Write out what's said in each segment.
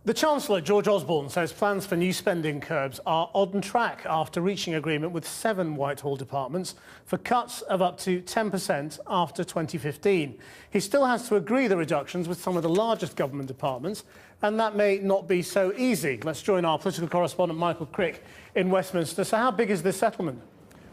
The Chancellor, George Osborne, says plans for new spending curbs are on track after reaching agreement with 7 Whitehall departments for cuts of up to 10% after 2015. He still has to agree the reductions with some of the largest government departments, and that may not be so easy. Let's join our political correspondent Michael Crick in Westminster. So how big is this settlement?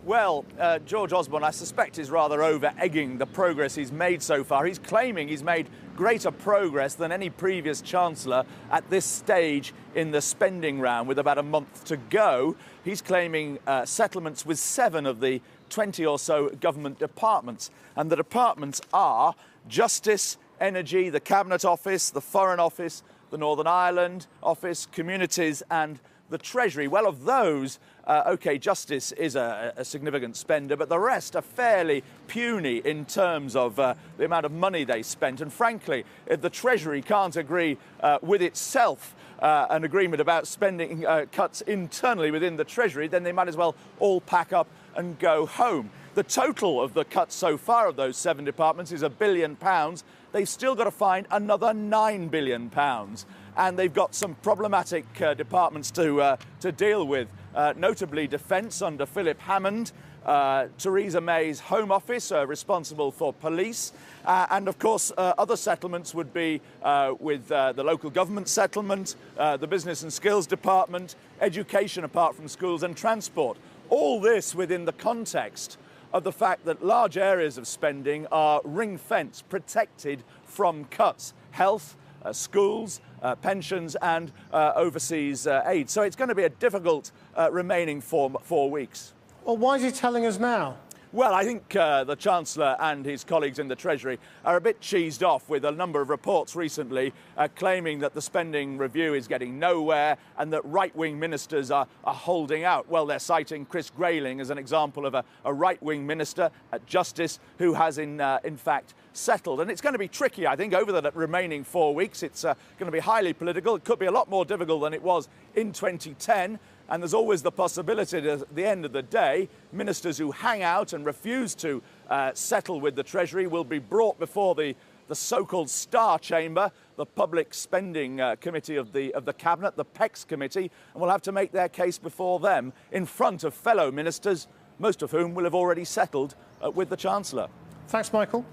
Well, George Osborne, I suspect, is rather over-egging the progress he's made so far. He's claiming he's made greater progress than any previous Chancellor at this stage in the spending round, with about a month to go. He's claiming settlements with 7 of the 20 or so government departments. And the departments are Justice, Energy, the Cabinet Office, the Foreign Office, the Northern Ireland Office, Communities and the Treasury. Well, of those, OK, Justice is a significant spender, but the rest are fairly puny in terms of the amount of money they spent. And frankly, if the Treasury can't agree with itself an agreement about spending cuts internally within the Treasury, then they might as well all pack up and go home. The total of the cuts so far of those 7 departments is £1 billion. They've still got to find another £9 billion. And they've got some problematic departments to deal with, notably Defence under Philip Hammond, Theresa May's Home Office, responsible for police, and of course other settlements would be with the local government settlement, the Business and Skills Department, education apart from schools and transport. All this within the context of the fact that large areas of spending are ring-fenced, protected from cuts. Health, schools, pensions and overseas aid. So it's going to be a difficult remaining 4 weeks. Well, why is he telling us now? Well, I think the Chancellor and his colleagues in the Treasury are a bit cheesed off with a number of reports recently claiming that the spending review is getting nowhere and that right-wing ministers are holding out. Well, they're citing Chris Grayling as an example of a right-wing minister at Justice who has in fact settled. And it's going to be tricky, I think, over the remaining 4 weeks. It's going to be highly political. It could be a lot more difficult than it was in 2010. And there's always the possibility that at the end of the day, ministers who hang out and refuse to settle with the Treasury will be brought before the so-called Star Chamber, the Public Spending Committee of the Cabinet, the PEX Committee, and will have to make their case before them in front of fellow ministers, most of whom will have already settled with the Chancellor. Thanks, Michael.